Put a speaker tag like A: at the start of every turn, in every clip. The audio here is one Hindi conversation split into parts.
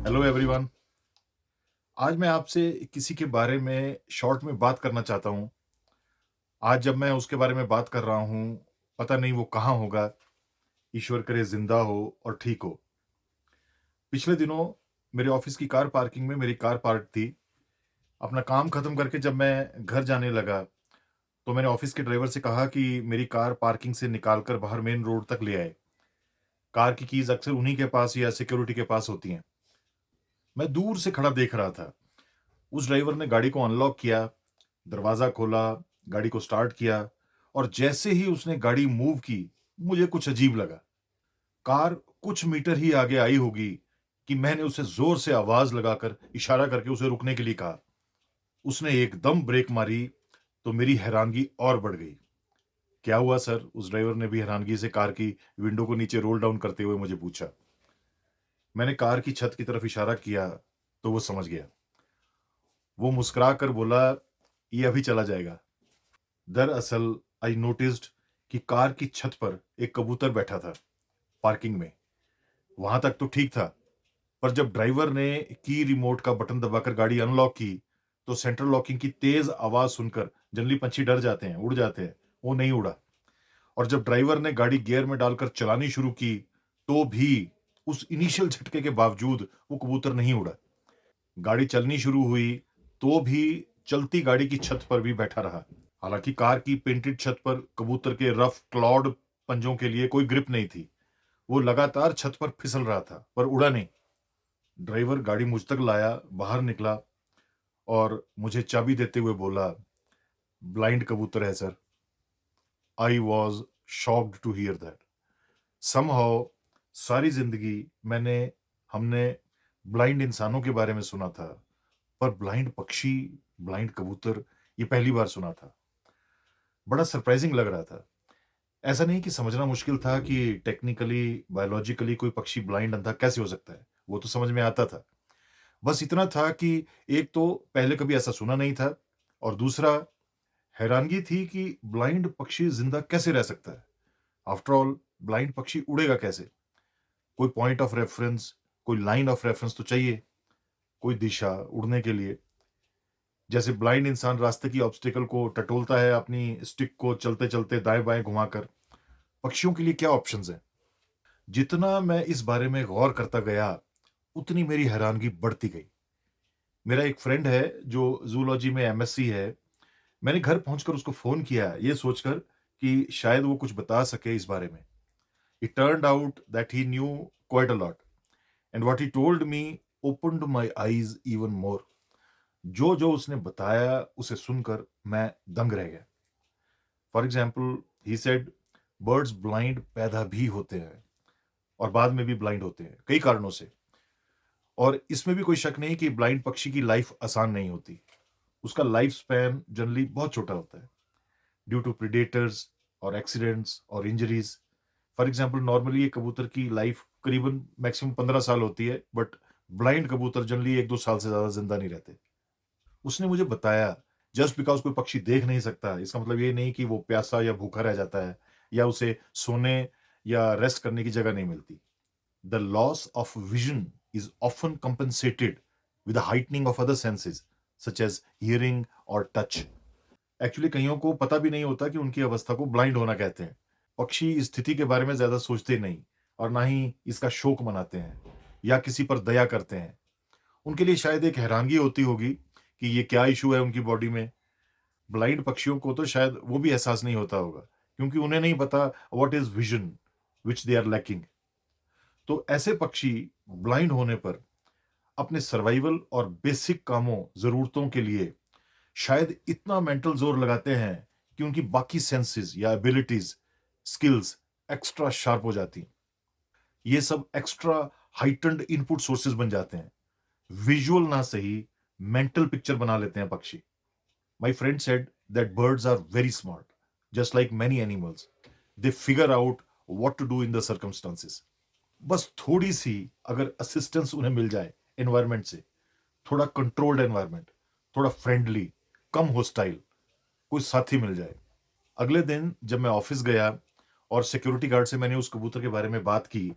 A: Hello everyone. आज मैं आपसे किसी के बारे में शॉर्ट में बात करना चाहता हूँ। आज जब मैं उसके बारे में बात कर रहा हूँ, पता नहीं वो कहाँ होगा। ईश्वर करे ज़िंदा हो और ठीक हो। पिछले दिनों मेरे ऑफ़िस की कार पार्किंग में मेरी कार पार्क थी। अपना काम ख़त्म करके जब मैं घर जाने लगा, तो मैंने ऑफ़िस के ड्राइवर से कहा कि मेरी कार पार्किंग से निकाल कर बाहर मेन रोड तक ले आए। कार की कीज़ अक्सर उन्हीं के पास या सिक्योरिटी के पास होती हैं। मैं दूर से खड़ा देख रहा था। उस ड्राइवर ने गाड़ी को अनलॉक किया, दरवाज़ा खोला, गाड़ी को स्टार्ट किया और जैसे ही उसने गाड़ी मूव की, मुझे कुछ अजीब लगा। कार कुछ मीटर ही आगे आई होगी कि मैंने उसे ज़ोर से आवाज़ लगाकर इशारा करके उसे रुकने के लिए कहा। उसने एकदम ब्रेक मारी, तो मेरी हैरानगी और बढ़ गई। "क्या हुआ सर?" उस ड्राइवर ने भी हैरानगी से कार की विंडो को नीचे रोल डाउन करते हुए मुझे पूछा। मैंने कार की छत की तरफ इशारा किया, तो वो समझ गया। वो मुस्कुराकर बोला, "ये अभी चला जाएगा।" दरअसल आई नोटिस्ड कि कार की छत पर एक कबूतर बैठा था पार्किंग में। वहां तक तो ठीक था, पर जब ड्राइवर ने की रिमोट का बटन दबाकर गाड़ी अनलॉक की, तो सेंट्रल लॉकिंग की तेज आवाज सुनकर जनरली पंछी डर जाते हैं, उड़ जाते हैं। वो नहीं उड़ा। और जब ड्राइवर ने गाड़ी गियर में डालकर चलानी शुरू की, तो भी उस इनिशियल झटके के बावजूद वो कबूतर नहीं उड़ा। गाड़ी चलनी शुरू हुई, तो भी चलती गाड़ी की छत पर भी बैठा रहा। हालांकि कार की पेंटेड छत पर कबूतर के रफ क्लॉड पंजों के लिए कोई ग्रिप नहीं थी। वो लगातार छत पर फिसल रहा था, पर उड़ा नहीं। ड्राइवर गाड़ी मुझ तक लाया, बाहर निकला और मुझे चाबी देते हुए बोला, ब्लाइंड कबूतर है sir. I was shocked to hear that. Somehow सारी जिंदगी मैंने हमने ब्लाइंड इंसानों के बारे में सुना था, पर ब्लाइंड पक्षी, ब्लाइंड कबूतर, ये पहली बार सुना था। बड़ा सरप्राइजिंग लग रहा था। ऐसा नहीं कि समझना मुश्किल था कि टेक्निकली, बायोलॉजिकली कोई पक्षी ब्लाइंड अंधा कैसे हो सकता है, वो तो समझ में आता था। बस इतना था कि एक तो पहले कभी ऐसा सुना नहीं था और दूसरा हैरानगी थी कि ब्लाइंड पक्षी ज़िंदा कैसे रह सकता है? आफ्टर ऑल ब्लाइंड पक्षी उड़ेगा कैसे? कोई पॉइंट ऑफ रेफरेंस, कोई लाइन ऑफ रेफरेंस तो चाहिए, कोई दिशा उड़ने के लिए। जैसे ब्लाइंड इंसान रास्ते की ऑब्स्टेकल को टटोलता है अपनी स्टिक को चलते-चलते दाएँ-बाएँ घुमाकर, पक्षियों के लिए क्या ऑप्शंस हैं? जितना मैं इस बारे में गौर करता गया, उतनी मेरी हैरानगी बढ़ती गई। मेरा एक फ्रेंड है जो ज़ूलॉजी में एमएससी है। मैंने घर पहुँचकर उसको फ़ोन किया, ये सोचकर कि शायद वो कुछ बता सके इस बारे में। It turned out that he new quite a lot and what he told me opened my eyes even more. जो-जो उसने बताया, उसे सुनकर मैं दंग रह गया। For example he said, birds blind पैदा भी होते हैं और बाद में भी ब्लाइंड होते हैं, कई कारणों से। और इसमें भी कोई शक नहीं कि ब्लाइंड पक्षी की लाइफ आसान नहीं होती। उसका लाइफ स्पैन जनरली बहुत छोटा होता है, ड्यू टू प्रेडेटर्स और एक्सीडेंट्स और इंजरीज। फॉर एग्जाम्पल नॉर्मली एक कबूतर की लाइफ करीबन मैक्सिमम 15 साल होती है, बट ब्लाइंड कबूतर जनरली 1-2 साल से ज्यादा जिंदा नहीं रहते। उसने मुझे बताया, जस्ट बिकॉज कोई पक्षी देख नहीं सकता, इसका मतलब ये नहीं कि वो प्यासा या भूखा रह जाता है या उसे सोने या रेस्ट करने की जगह नहीं मिलती। The loss of vision is often compensated with a heightening of other senses, such as hearing or touch. Actually कईयों को पता भी नहीं होता कि उनकी अवस्था को ब्लाइंड होना कहते हैं। पक्षी इस स्थिति के बारे में ज्यादा सोचते नहीं और ना ही इसका शोक मनाते हैं या किसी पर दया करते हैं। उनके लिए शायद एक हैरानगी होती होगी कि ये क्या इशू है उनकी बॉडी में। ब्लाइंड पक्षियों को तो शायद वो भी एहसास नहीं होता होगा, क्योंकि उन्हें नहीं पता what is vision which they are lacking. तो ऐसे पक्षी ब्लाइंड होने पर अपने सर्वाइवल और बेसिक कामों, ज़रूरतों के लिए शायद इतना मेंटल ज़ोर लगाते हैं कि उनकी बाकी सेंसेस या एबिलिटीज़, स्किल्स एक्स्ट्रा शार्प हो जाती हैं। ये सब एक्स्ट्रा हाइटेंड इनपुट सोर्सेस बन जाते हैं। विजुअल ना सही, मेंटल पिक्चर बना लेते हैं पक्षी। My friend said that birds are very smart, just like many animals. They figure out what to do in the circumstances. बस थोड़ी-सी अगर असिस्टेंस उन्हें मिल जाए एनवायरनमेंट से, थोड़ा कंट्रोल्ड एनवायरनमेंट, थोड़ा फ्रेंडली, कम होस्टाइल, कोई साथी मिल जाए। अगले दिन जब मैं ऑफिस गया और सिक्योरिटी गार्ड से मैंने उस कबूतर के बारे में बात की,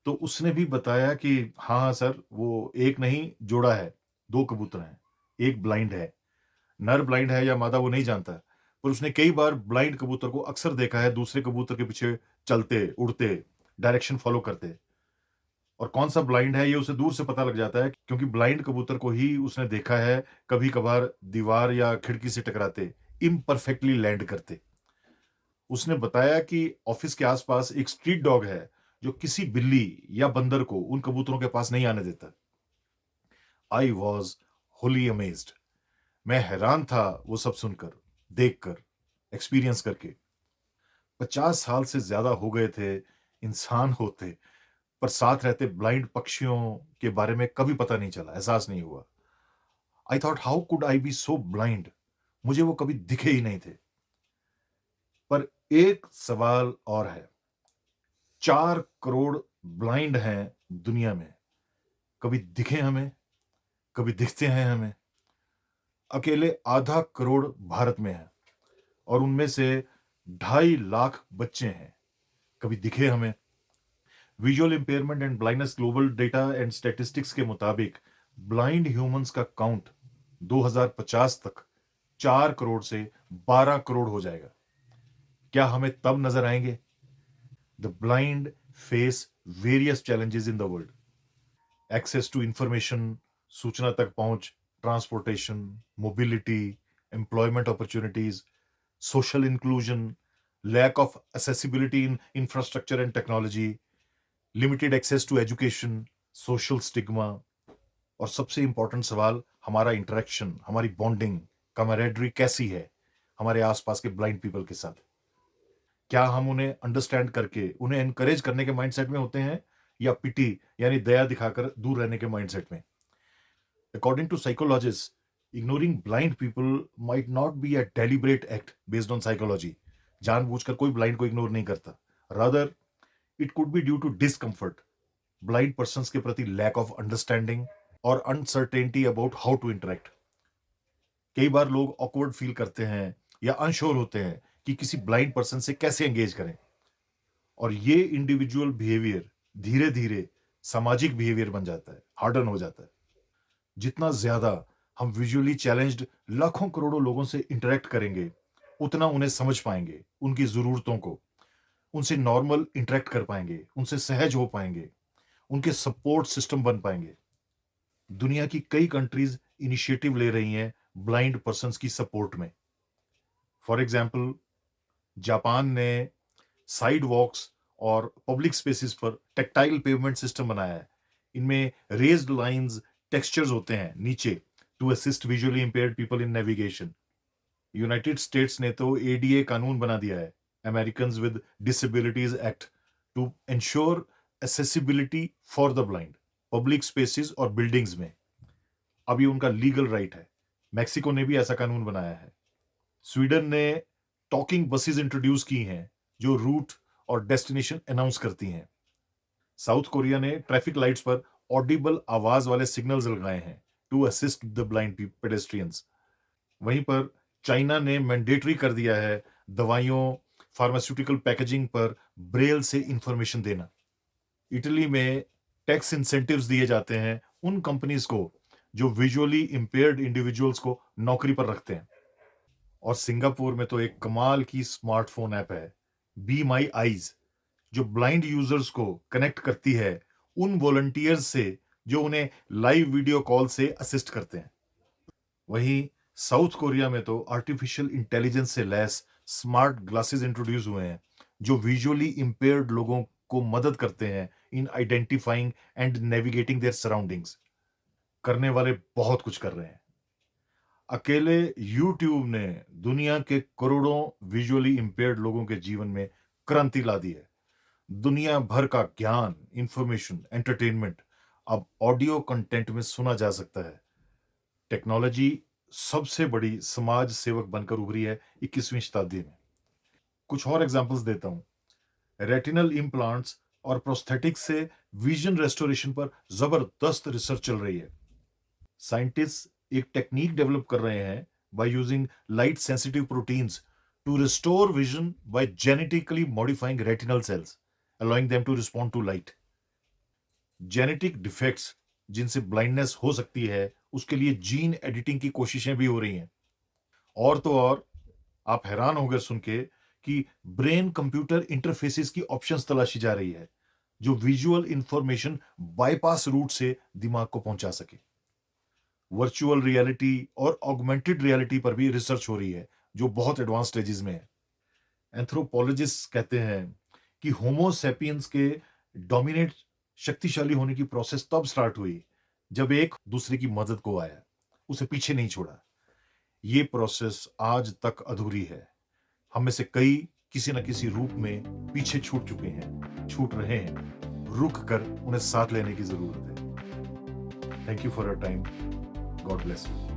A: तो उसने भी बताया कि हाँ, हाँ सर, वो एक नहीं जोड़ा है, 2 कबूतर हैं, एक ब्लाइंड है। नर ब्लाइंड है या मादा वो नहीं जानता है, पर उसने कई बार ब्लाइंड कबूतर को अक्सर देखा है दूसरे कबूतर के पीछे चलते, उड़ते, डायरेक्शन फॉलो करते। और कौन-सा ब्लाइंड है ये उसे दूर से पता लग जाता है क्योंकि ब्लाइंड कबूतर को ही उसने देखा है कभी-कभार दीवार या खिड़की से टकराते, इम्परफेक्टली लैंड करते। उसने बताया कि ऑफिस के आस-पास एक स्ट्रीट डॉग है, जो किसी बिल्ली या बंदर को उन कबूतरों के पास नहीं आने देता। I was Holi amazed. मैं हैरान था वो सब सुनकर, देखकर, एक्सपीरियंस करके। 50 साल से ज़्यादा हो गए थे इंसान होते, पर साथ रहते ब्लाइंड पक्षियों के बारे में कभी पता नहीं चला, एहसास नहीं हुआ। I thought how could I be so blind? मुझे वो कभी दिखे ही नहीं थे। पर एक सवाल और है, 4 करोड़ ब्लाइंड हैं दुनिया में। कभी दिखे हमें, कभी दिखते हैं हमें। अकेले आधा करोड़ भारत में हैं और उनमें से 2.5 लाख बच्चे हैं। कभी दिखे हमें। Visual impairment and blindness global data and statistics के मुताबिक ब्लाइंड ह्यूमंस का काउंट 2050 तक 4 करोड़ से 12 करोड़ हो जाएगा। क्या हमें तब नजर आएंगे? The blind face various challenges in the world. Access to information, सूचना तक पहुंच, transportation, mobility, employment opportunities, social inclusion, lack of accessibility in infrastructure and technology, limited access to education, social stigma और सबसे इंपॉर्टेंट सवाल हमारा इंटरेक्शन, हमारी बॉन्डिंग, कमरेडरी कैसी है हमारे आसपास के ब्लाइंड पीपल के साथ? क्या हम उन्हें अंडरस्टैंड करके उन्हें एनकरेज करने के माइंडसेट में होते हैं या पिटी यानी दया दिखाकर दूर रहने के माइंडसेट में? According to psychologists, ignoring blind people might not be a deliberate act based on psychology. जानबूझकर कोई ब्लाइंड को इग्नोर नहीं करता। Rather it could be due to discomfort, blind persons के प्रति लैक ऑफ अंडरस्टैंडिंग और uncertainty about how to interact. कई बार लोग ऑकवर्ड फील करते हैं या अनश्योर होते हैं कि किसी ब्लाइंड पर्सन से कैसे एंगेज करें और ये इंडिविजुअल बिहेवियर धीरे धीरे सामाजिक बिहेवियर बन जाता है, हार्डन हो जाता है। जितना ज़्यादा हम विजुअली चैलेंज्ड लाखों करोड़ों लोगों से इंटरैक्ट करेंगे, उतना उन्हें समझ पाएँगे, उनकी ज़रूरतों को, उनसे नॉर्मल इंटरैक्ट कर पाएँगे, उनसे सहज हो पाएँगे, उनके सपोर्ट सिस्टम बन पाएँगे। दुनिया की कई कंट्रीज़ इनिशिएटिव ले रही हैं ब्लाइंड पर्सन्स की सपोर्ट में। फॉर एग्ज़ाम्पल जापान ने साइड वॉक्स और पब्लिक स्पेसेस पर टैक्टाइल पेवमेंट सिस्टम बनाया है। इनमें रेज्ड लाइन्स, टेक्सचर्स होते हैं नीचे to assist visually impaired people in navigation. United States ने तो एडीए कानून बना दिया है, Americans with disabilities act, to ensure accessibility for the blind public spaces और बिल्डिंग्स में। अब ये उनका लीगल राइट है। मेक्सिको ने भी ऐसा कानून बनाया है। स्वीडन ने टॉकिंग बसेस इंट्रोड्यूस की हैं जो रूट और डेस्टिनेशन अनाउंस करती हैं। साउथ कोरिया ने ट्रैफिक लाइट्स पर ऑडिबल आवाज वाले सिग्नल्स लगाए हैं to assist the blind pedestrians. वहीं पर चाइना ने मैंडेटरी कर दिया है दवाइयों, फार्मास्यूटिकल पैकेजिंग पर ब्रेल से इंफॉर्मेशन देना। इटली में टैक्स इंसेंटिव्स दिए जाते हैं उन कंपनीज को जो विजुअली इंपेयर्ड इंडिविजुअल्स को नौकरी पर रखते हैं। और सिंगापुर में तो एक कमाल की स्मार्टफोन ऐप है, बी माई आईज, जो ब्लाइंड यूजर्स को कनेक्ट करती है उन वॉलंटियर्स से जो उन्हें लाइव वीडियो कॉल से असिस्ट करते हैं। वहीं साउथ कोरिया में तो आर्टिफिशियल इंटेलिजेंस से लैस स्मार्ट ग्लासेस इंट्रोड्यूस हुए हैं जो विजुअली इंपेयर्ड लोगों को मदद करते हैं in identifying and navigating there surroundings. करने वाले बहुत कुछ कर रहे हैं। अकेले यूट्यूब ने दुनिया के करोड़ों विजुअली इंपेयर्ड लोगों के जीवन में क्रांति ला दी है। दुनिया भर का ज्ञान, इंफॉर्मेशन, एंटरटेनमेंट अब ऑडियो कंटेंट में सुना जा सकता है। टेक्नोलॉजी सबसे बड़ी समाज सेवक बनकर उभरी है 21वीं शताब्दी में। कुछ और एग्जांपल्स देता हूं। रेटिनल इम्प्लांट्स और प्रोस्थेटिक्स से विजन रेस्टोरेशन पर जबरदस्त रिसर्च चल रही है। साइंटिस्ट एक टेक्निक डेवलप कर रहे हैं by using light sensitive proteins to restore vision by genetically modifying retinal cells, allowing them to respond to light. Genetic defects जिनसे ब्लाइंडनेस हो सकती है, उसके लिए जीन एडिटिंग की कोशिशें भी हो रही हैं। और तो और आप हैरान होंगे सुन के कि ब्रेन कंप्यूटर इंटरफेसेस की ऑप्शंस तलाशी जा रही है, जो विजुअल इंफॉर्मेशन बायपास रूट से दिमाग को पहुंचा सके। वर्चुअल रियलिटी और ऑगमेंटेड रियलिटी पर भी रिसर्च हो रही है, जो बहुत एडवांस स्टेजेस में है। एंथ्रोपोलॉजिस्ट कहते हैं कि होमो सैपियंस के डोमिनेट शक्तिशाली होने की प्रोसेस तब स्टार्ट हुई जब एक दूसरे की मदद को आया, उसे पीछे नहीं छोड़ा। ये प्रोसेस आज तक अधूरी है। हम में से कई किसी न किसी रूप में पीछे छूट चुके हैं, छूट रहे हैं। रुक कर उन्हें साथ लेने की जरूरत है। Thank you for your time. God bless you.